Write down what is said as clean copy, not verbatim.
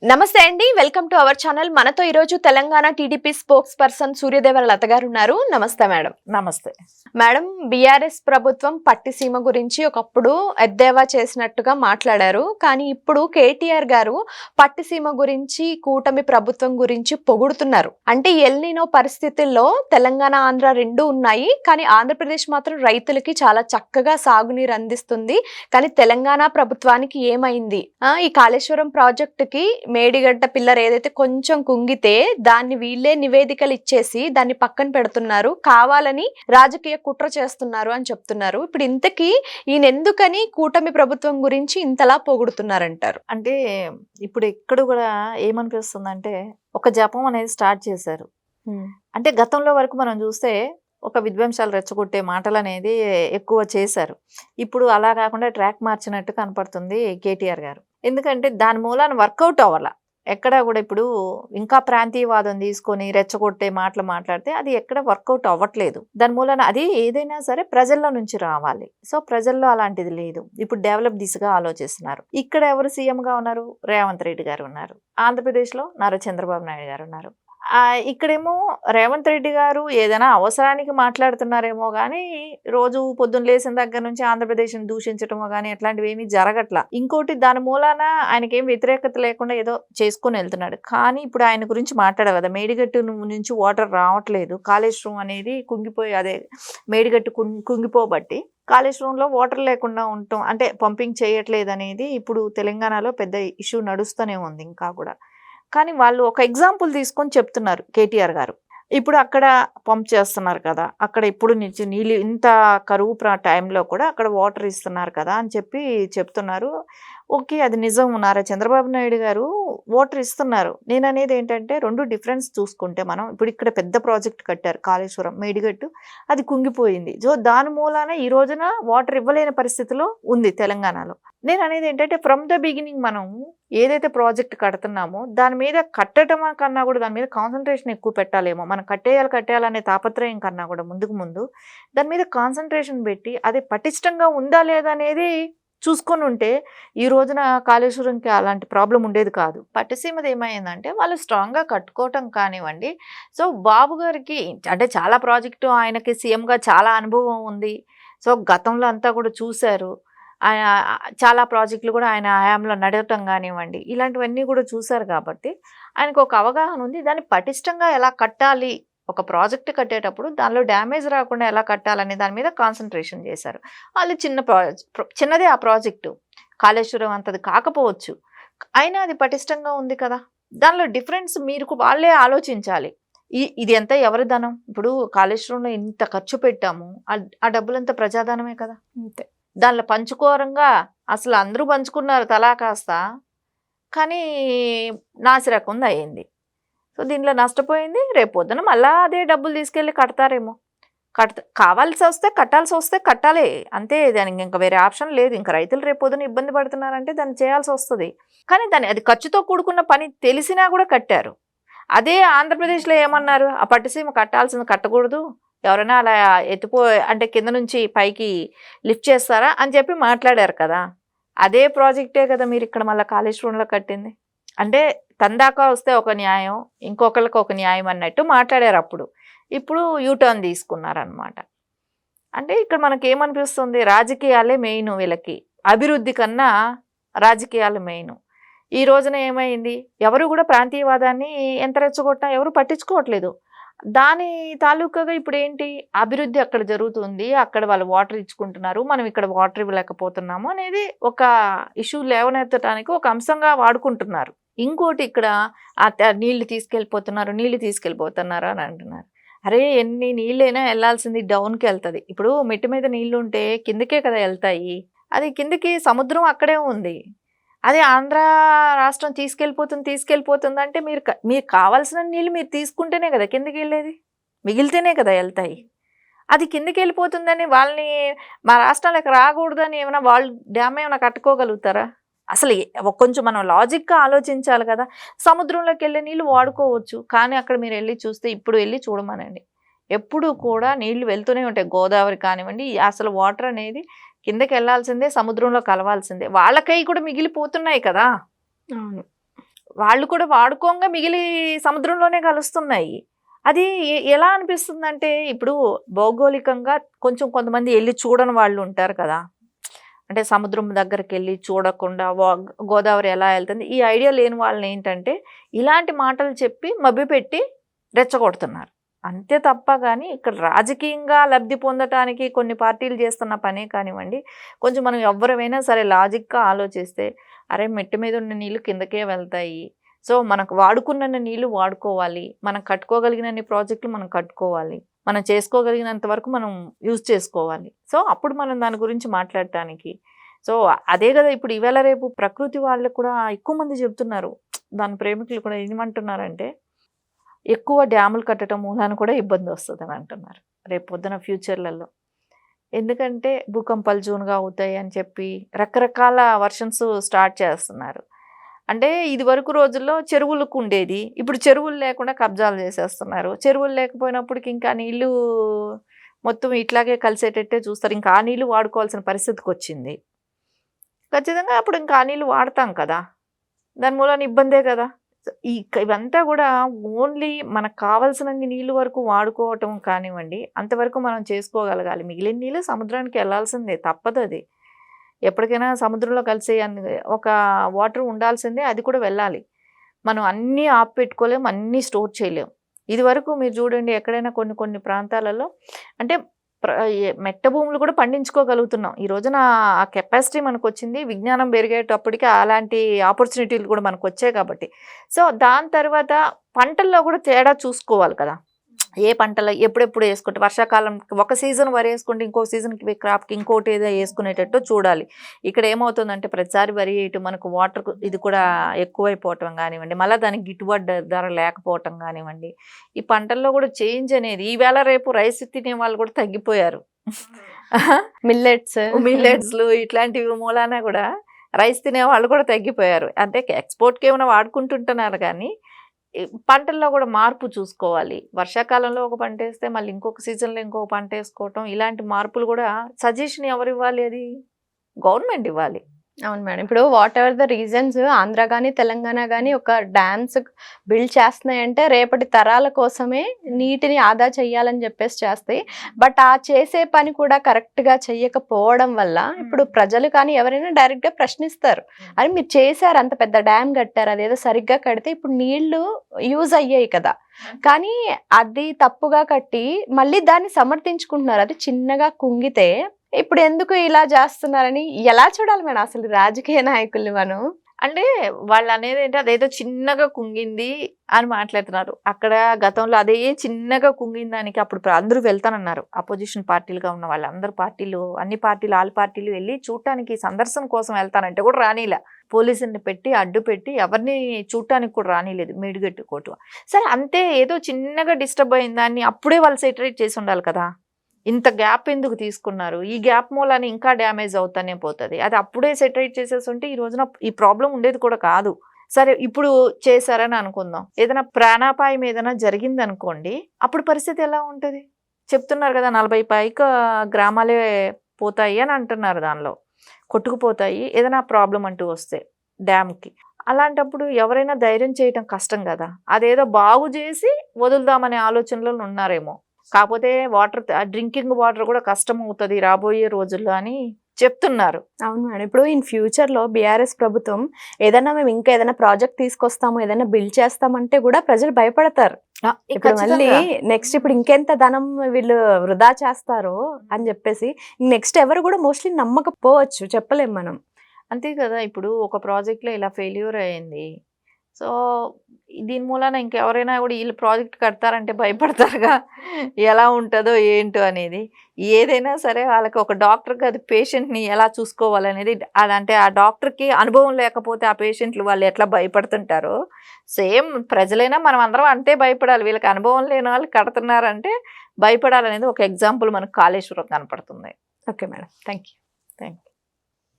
నమస్తే అండి. Welcome to our channel. మనతో ఈరోజు Telangana TDP spokesperson Suryadevara Latha గారు ఉన్నారు. నమస్తే మేడం. నమస్తే మేడం, బీఆర్ఎస్ ప్రభుత్వం పట్టిసీమ గురించి ఒకప్పుడు ఎద్దేవా చేసినట్టుగా మాట్లాడారు. కానీ ఇప్పుడు కేటీఆర్ గారు పట్టిసీమ గురించి, కూటమి ప్రభుత్వం గురించి పొగుడుతున్నారు. అంటే ఎల్నినో పరిస్థితుల్లో తెలంగాణ, ఆంధ్ర రెండు ఉన్నాయి. కానీ ఆంధ్రప్రదేశ్ మాత్రం రైతులకి చాలా చక్కగా సాగునీరు అందిస్తుంది. కానీ తెలంగాణ ప్రభుత్వానికి ఏమైంది? ఈ కాళేశ్వరం ప్రాజెక్టుకి మేడిగడ్డ పిల్లర్ ఏదైతే కొంచెం కుంగితే దాన్ని వీళ్ళే నివేదికలు ఇచ్చేసి దాన్ని పక్కన పెడుతున్నారు, కావాలని రాజకీయ కుట్ర చేస్తున్నారు అని చెప్తున్నారు. ఇప్పుడు ఇంతకీ ఈయన ఎందుకని కూటమి ప్రభుత్వం గురించి ఇంతలా పొగుడుతున్నారంటారు? అంటే ఇప్పుడు ఇక్కడ కూడా ఏమనిపిస్తుందంటే ఒక జపం అనేది స్టార్ట్ చేశారు. అంటే గతంలో వరకు మనం చూస్తే ఒక విధ్వంసాలు రెచ్చగొట్టే మాటలు అనేది ఎక్కువ చేశారు. ఇప్పుడు అలా కాకుండా ట్రాక్ మార్చినట్టు కనపడుతుంది కేటీఆర్ గారు. ఎందుకంటే దాని మూలాన వర్కౌట్ అవ్వాల. ఎక్కడా కూడా ఇప్పుడు ఇంకా ప్రాంతీయవాదం తీసుకొని రెచ్చగొట్టే మాటలు మాట్లాడితే అది ఎక్కడ వర్కౌట్ అవ్వట్లేదు. దాని మూలాన అది ఏదైనా సరే ప్రజల్లో నుంచి రావాలి. సో ప్రజల్లో అలాంటిది లేదు. ఇప్పుడు డెవలప్ దిశగా ఆలోచిస్తున్నారు. ఇక్కడ ఎవరు సీఎంగా ఉన్నారు? రేవంత్ రెడ్డి గారు ఉన్నారు. ఆంధ్రప్రదేశ్లో నారా చంద్రబాబు నాయుడు గారు ఉన్నారు. ఇక్కడేమో రేవంత్ రెడ్డి గారు ఏదైనా అవసరానికి మాట్లాడుతున్నారేమో కానీ రోజు పొద్దున్న లేచిన దగ్గర నుంచి ఆంధ్రప్రదేశ్ని దూషించటమో కానీ అట్లాంటివి ఏమీ జరగట్లా. ఇంకోటి దాని మూలాన ఆయనకేం వ్యతిరేకత లేకుండా ఏదో చేసుకుని వెళ్తున్నాడు. కానీ ఇప్పుడు ఆయన గురించి మాట్లాడారు కదా, మేడిగట్టు నుంచి వాటర్ రావట్లేదు, కాళేశ్వరం అనేది కుంగిపోయి అదే మేడిగట్టు కుంగిపోబట్టి కాళేశ్వరంలో వాటర్ లేకుండా ఉండటం, అంటే పంపింగ్ చేయట్లేదు అనేది ఇప్పుడు తెలంగాణలో పెద్ద ఇష్యూ నడుస్తూనే ఉంది ఇంకా కూడా. కానీ వాళ్ళు ఒక ఎగ్జాంపుల్ తీసుకొని చెప్తున్నారు కేటీఆర్ గారు. ఇప్పుడు అక్కడ పంప్ చేస్తున్నారు కదా, అక్కడ ఇప్పుడు నుంచి నీళ్ళు ఇంత కరువు టైంలో కూడా అక్కడ వాటర్ ఇస్తున్నారు కదా అని చెప్తున్నారు. ఓకే, అది నిజం. నారా చంద్రబాబు నాయుడు గారు వాటర్ ఇస్తున్నారు. నేను అనేది ఏంటంటే రెండు డిఫరెన్స్ చూసుకుంటే మనం ఇప్పుడు ఇక్కడ పెద్ద ప్రాజెక్ట్ కట్టారు కాళేశ్వరం, మేడిగట్టు, అది కుంగిపోయింది. సో దాని మూలాన ఈ రోజున వాటర్ ఇవ్వలేని పరిస్థితిలో ఉంది తెలంగాణలో. నేను అనేది ఏంటంటే ఫ్రమ్ ద బిగినింగ్ మనం ఏదైతే ప్రాజెక్ట్ కడుతున్నామో దాని మీద కట్టడం కన్నా కూడా దాని మీద కాన్సన్ట్రేషన్ ఎక్కువ పెట్టాలేమో. మనం కట్టేయాలనే తాపత్రయం కన్నా కూడా ముందు దాని మీద కాన్సన్ట్రేషన్ పెట్టి అది పటిష్టంగా ఉందా లేదా అనేది చూసుకొని ఉంటే ఈ రోజున కాళేశ్వరంకి అలాంటి ప్రాబ్లం ఉండేది కాదు. పట్టిసీమది ఏమైందంటే వాళ్ళు స్ట్రాంగ్గా కట్టుకోవటం కానివ్వండి. సో బాబు గారికి అంటే చాలా ప్రాజెక్టు, ఆయనకి సీఎంగా చాలా అనుభవం ఉంది. సో గతంలో అంతా కూడా చూశారు. ఆయన చాలా ప్రాజెక్టులు కూడా ఆయన హయాంలో నడవటం కానివ్వండి, ఇలాంటివన్నీ కూడా చూశారు కాబట్టి ఆయనకు ఒక అవగాహన ఉంది. దాన్ని పటిష్టంగా ఎలా కట్టాలి, ఒక ప్రాజెక్ట్ కట్టేటప్పుడు దానిలో డ్యామేజ్ రాకుండా ఎలా కట్టాలనే దాని మీద కాన్సన్ట్రేషన్ చేశారు. వాళ్ళు చిన్నదే ఆ ప్రాజెక్టు, కాళేశ్వరం అంతది కాకపోవచ్చు, అయినా అది పటిష్టంగా ఉంది కదా. దానిలో డిఫరెన్స్ మీరు వాళ్ళే ఆలోచించాలి. ఇది ఎంత ఎవరి ధనం? ఇప్పుడు కాళేశ్వరంలో ఇంత ఖర్చు పెట్టాము, ఆ డబ్బులంతా ప్రజాధనమే కదా. అంతే. దానిలో పంచుకోరంగా అసలు అందరూ పంచుకున్నారు తలా కాస్త, కానీ నాసిరకం అయ్యింది. సో దీనిలో నష్టపోయింది. రేపు పొద్దున మళ్ళీ అదే డబ్బులు తీసుకెళ్ళి కడతారేమో. కావాల్సి వస్తే కట్టాల్సి వస్తే కట్టాలి, అంతే. దానికి ఇంకా వేరే ఆప్షన్ లేదు. ఇంకా రైతులు రేపు పొద్దున ఇబ్బంది పడుతున్నారంటే దాన్ని చేయాల్సి వస్తుంది. కానీ అది ఖర్చుతో కూడుకున్న పని తెలిసినా కూడా కట్టారు. అదే ఆంధ్రప్రదేశ్లో ఏమన్నారు, ఆ పట్టిసీమ కట్టాల్సింది కట్టకూడదు, ఎవరైనా అలా అంటే కింద నుంచి పైకి లిఫ్ట్ చేస్తారా అని చెప్పి మాట్లాడారు కదా. అదే ప్రాజెక్టే కదా మీరు ఇక్కడ మళ్ళీ కాళేశ్వరంలో కట్టింది. అంటే తందాకా వస్తే ఒక న్యాయం, ఇంకొకరికి ఒక న్యాయం అన్నట్టు మాట్లాడారు అప్పుడు. ఇప్పుడు యూటర్న్ తీసుకున్నారనమాట. అంటే ఇక్కడ మనకేమనిపిస్తుంది, రాజకీయాలే మెయిన్ వీళ్ళకి, అభివృద్ధి కన్నా రాజకీయాలు మెయిన్. ఈ రోజున ఏమైంది, ఎవరు కూడా ప్రాంతీయవాదాన్ని ఎంత రెచ్చగొట్టినా ఎవరు పట్టించుకోవట్లేదు. దాని తాలూకాగా ఇప్పుడు ఏంటి, అభివృద్ధి అక్కడ జరుగుతుంది, అక్కడ వాళ్ళు వాటర్ ఇచ్చుకుంటున్నారు, మనం ఇక్కడ వాటర్ ఇవ్వలేకపోతున్నాము అనేది ఒక ఇష్యూ లేవనెత్తడానికి ఒక అంశంగా వాడుకుంటున్నారు. ఇంకోటి ఇక్కడ నీళ్లు తీసుకెళ్ళిపోతున్నారు అని అంటున్నారు. అరే ఎన్ని నీళ్ళైనా వెళ్ళాల్సింది డౌన్కి వెళ్తుంది. ఇప్పుడు మెట్టి మీద నీళ్లు ఉంటే కిందకే కదా వెళ్తాయి, అది కిందకి సముద్రం అక్కడే ఉంది. అదే ఆంధ్ర రాష్ట్రం తీసుకెళ్ళిపోతుంది అంటే మీరు కావాల్సిన నీళ్ళు మీరు తీసుకుంటేనే కదా కిందకి వెళ్ళేది, మిగిలితేనే కదా వెళ్తాయి. అది కిందకి వెళ్ళిపోతుందని వాళ్ళని మా రాష్ట్రాలకు రాకూడదని ఏమైనా వాళ్ళు డ్యామ్ ఏమైనా కట్టుకోగలుగుతారా? అసలు కొంచెం మనం లాజిక్గా ఆలోచించాలి కదా. సముద్రంలోకి వెళ్ళే నీళ్ళు వాడుకోవచ్చు, కానీ అక్కడ మీరు వెళ్ళి చూస్తే, ఇప్పుడు వెళ్ళి చూడమనండి, ఎప్పుడు కూడా నీళ్లు వెళ్తూనే ఉంటాయి. గోదావరి కానివ్వండి, అసలు వాటర్ అనేది కిందకి వెళ్ళాల్సిందే, సముద్రంలో కలవాల్సిందే. వాళ్ళకై కూడా మిగిలిపోతున్నాయి కదా. వాళ్ళు కూడా వాడుకోగా మిగిలి సముద్రంలోనే కలుస్తున్నాయి. అది ఎలా అనిపిస్తుందంటే ఇప్పుడు భౌగోళికంగా కొంచెం కొంతమంది వెళ్ళి చూడని వాళ్ళు ఉంటారు కదా, అంటే సముద్రం దగ్గరికి వెళ్ళి చూడకుండా గోదావరి ఎలా వెళ్తుంది ఈ ఐడియా లేని వాళ్ళని ఏంటంటే ఇలాంటి మాటలు చెప్పి మభ్యపెట్టి రెచ్చగొడుతున్నారు అంతే తప్ప. కానీ ఇక్కడ రాజకీయంగా లబ్ధి పొందటానికి కొన్ని పార్టీలు చేస్తున్న పనే కానివ్వండి, కొంచెం మనం ఎవరైనా సరే లాజిక్గా ఆలోచిస్తే అరే మెట్టు మీద ఉన్న నీళ్ళు కిందకే వెళ్తాయి, సో మనకు వాడుకున్న నీళ్ళు వాడుకోవాలి, మనం కట్టుకోగలిగినన్ని ప్రాజెక్టులు మనం కట్టుకోవాలి, మనం చేసుకోగలిగినంత వరకు మనం యూజ్ చేసుకోవాలి. సో అప్పుడు మనం దాని గురించి మాట్లాడటానికి. సో అదే కదా ఇప్పుడు ఇవాళ రేపు ప్రకృతి వాళ్ళకు కూడా ఎక్కువ మంది చెప్తున్నారు, దాని ప్రేమికులు కూడా ఏమంటున్నారంటే ఎక్కువ డ్యాములు కట్టడం మూలాన కూడా ఇబ్బంది వస్తుందని అంటున్నారు రేపు పొద్దున ఫ్యూచర్లలో. ఎందుకంటే భూకంపాలు జోన్గా అవుతాయి అని చెప్పి రకరకాల వర్షన్స్ స్టార్ట్ చేస్తున్నారు. అంటే ఇది వరకు రోజుల్లో చెరువులకు ఉండేది, ఇప్పుడు చెరువులు లేకుండా కబ్జాలు చేసేస్తున్నారు. చెరువులు లేకపోయినప్పటికి ఇంకా నీళ్ళు మొత్తం ఇట్లాగే కలిసేటట్టే చూస్తారు, ఇంకా ఆ నీళ్ళు వాడుకోవాల్సిన పరిస్థితికి వచ్చింది. ఖచ్చితంగా అప్పుడు ఇంకా ఆ నీళ్ళు వాడతాం కదా, దాని మూలాన ఇబ్బందే కదా. ఇవంతా కూడా ఓన్లీ మనకు కావాల్సిన నీళ్ళు వరకు వాడుకోవటం కానివ్వండి, అంతవరకు మనం చేసుకోగలగాలి. మిగిలిన నీళ్ళు సముద్రానికి వెళ్ళాల్సిందే, తప్పదు. అది ఎప్పటికైనా సముద్రంలో కలిసే ఒక వాటర్ ఉండాల్సిందే, అది కూడా వెళ్ళాలి. మనం అన్నీ ఆపెట్టుకోలేము, అన్నీ స్టోర్ చేయలేము. ఇది వరకు మీరు చూడండి ఎక్కడైనా కొన్ని కొన్ని ప్రాంతాలలో అంటే మెట్ట భూములు కూడా పండించుకోగలుగుతున్నాం. ఈ రోజున ఆ కెపాసిటీ మనకు వచ్చింది, విజ్ఞానం పెరిగేటప్పటికి అలాంటి ఆపర్చునిటీలు కూడా మనకు వచ్చాయి కాబట్టి. సో దాని తర్వాత పంటల్లో కూడా తేడా చూసుకోవాలి కదా, ఏ పంటలు ఎప్పుడెప్పుడు వేసుకుంటే వర్షాకాలం ఒక సీజన్ వరి వేసుకుంటే ఇంకో సీజన్కి క్రాప్కి ఇంకోటి ఏదో వేసుకునేటట్టు చూడాలి. ఇక్కడ ఏమవుతుందంటే ప్రతిసారి వరి వేయటం మనకు వాటర్ ఇది కూడా ఎక్కువైపోవటం కానివ్వండి, మళ్ళీ దానికి గిట్టుబాటు ధర లేకపోవటం కానివ్వండి, ఈ పంటల్లో కూడా చేంజ్ అనేది ఈవేళ రేపు రైస్ తినే వాళ్ళు కూడా తగ్గిపోయారు. మిల్లెట్స్లు ఇట్లాంటివి మూలాన కూడా రైస్ తినే వాళ్ళు కూడా తగ్గిపోయారు. అంటే ఎక్స్పోర్ట్కి ఏమైనా వాడుకుంటుంటున్నారు కానీ పంటల్లో కూడా మార్పు చూసుకోవాలి. వర్షాకాలంలో ఒక పంట వేస్తే మళ్ళీ ఇంకొక సీజన్లో ఇంకొక పంట వేసుకోవటం, ఇలాంటి మార్పులు కూడా సజెషన్ ఎవరు ఇవ్వాలి? అది గవర్నమెంట్ ఇవ్వాలి. అవును మేడం. ఇప్పుడు what ever the reasons Andhra కానీ తెలంగాణ కానీ ఒక డ్యామ్స్ బిల్డ్ చేస్తున్నాయంటే రేపటి తరాల కోసమే నీటిని ఆదా చేయాలని చెప్పేసి చేస్తాయి. బట్ ఆ చేసే పని కూడా కరెక్ట్గా చెయ్యకపోవడం వల్ల ఇప్పుడు ప్రజలు కానీ ఎవరైనా డైరెక్ట్గా ప్రశ్నిస్తారు, అని మీరు చేశారు అంత పెద్ద డ్యామ్ కట్టారు, అదేదో సరిగ్గా కడితే ఇప్పుడు నీళ్లు యూజ్ అయ్యాయి కదా, కానీ అది తప్పుగా కట్టి మళ్ళీ దాన్ని సమర్థించుకుంటున్నారు. అది చిన్నగా కుంగితే ఇప్పుడు ఎందుకు ఇలా చేస్తున్నారని ఎలా చూడాలి మేడం అసలు రాజకీయ నాయకుల్ని మనం? అంటే వాళ్ళు అనేది ఏంటి, అదేదో చిన్నగా కుంగింది అని మాట్లాడుతున్నారు. అక్కడ గతంలో అదే చిన్నగా కుంగిన దానికి అప్పుడు అందరూ వెళ్తానన్నారు, అపోజిషన్ పార్టీలుగా ఉన్న వాళ్ళు అందరు పార్టీలు, అన్ని పార్టీలు ఆల్ పార్టీలు వెళ్ళి చూడటానికి సందర్శన కోసం వెళ్తానంటే కూడా రానిలా, పోలీసుని పెట్టి అడ్డు పెట్టి ఎవరిని చూడటానికి కూడా రానిలేదు, మేడిగట్టు కోటు. సరే అంతే, ఏదో చిన్నగా డిస్టర్బ్ అయిన దాన్ని అప్పుడే వాళ్ళు సెటరేట్ చేసి ఉండాలి కదా. ఇంత గ్యాప్ ఎందుకు తీసుకున్నారు? ఈ గ్యాప్ మూలాన ఇంకా డ్యామేజ్ అవుతానే పోతుంది. అది అప్పుడే సెటరేట్ చేసేసి ఉంటే ఈ రోజున ఈ ప్రాబ్లం ఉండేది కూడా కాదు. సరే ఇప్పుడు చేశారని అనుకుందాం, ఏదైనా ప్రాణాపాయం ఏదైనా జరిగింది అనుకోండి, అప్పుడు పరిస్థితి ఎలా ఉంటుంది? చెప్తున్నారు కదా 40 పైగా గ్రామాలే పోతాయి అని అంటున్నారు, దానిలో కొట్టుకుపోతాయి ఏదైనా ప్రాబ్లం అంటూ వస్తే డ్యామ్కి. అలాంటప్పుడు ఎవరైనా ధైర్యం చేయటం కష్టం కదా, అదేదో బాగు చేసి వదులుదామనే ఆలోచనలో ఉన్నారేమో. కాకపోతే వాటర్, డ్రింకింగ్ వాటర్ కూడా కష్టం అవుతుంది రాబోయే రోజుల్లో అని చెప్తున్నారు. అవును మేడం. ఇప్పుడు ఇన్ ఫ్యూచర్ లో బీఆర్ఎస్ ప్రభుత్వం ఏదైనా మేము ఇంకా ఏదైనా ప్రాజెక్ట్ తీసుకొస్తాము, ఏదైనా బిల్డ్ చేస్తామంటే కూడా ప్రజలు భయపడతారు. ఇప్పుడు మళ్ళీ నెక్స్ట్ ఇప్పుడు ఇంకెంత ధనం వీళ్ళు వృధా చేస్తారో అని చెప్పేసి నెక్స్ట్ ఎవరు కూడా మోస్ట్లీ నమ్మకపోవచ్చు, చెప్పలేం మనం. అంతే కదా, ఇప్పుడు ఒక ప్రాజెక్ట్లో ఇలా ఫెయిల్యూర్ అయింది, సో దీని మూలాన ఇంకెవరైనా కూడా వీళ్ళు ప్రాజెక్ట్ కడతారంటే భయపడతారుగా, ఎలా ఉంటుందో ఏంటో అనేది. ఏదైనా సరే వాళ్ళకి ఒక డాక్టర్కి అది పేషెంట్ని ఎలా చూసుకోవాలనేది, అదంటే ఆ డాక్టర్కి అనుభవం లేకపోతే ఆ పేషెంట్లు వాళ్ళు ఎట్లా భయపడుతుంటారో సేమ్ ప్రజలైనా మనం అందరం అంతే భయపడాలి. వీళ్ళకి అనుభవం లేని వాళ్ళు కడుతున్నారంటే భయపడాలనేది ఒక ఎగ్జాంపుల్ మనకు కాళేశ్వరం కనపడుతుంది. Okay madam, thank you.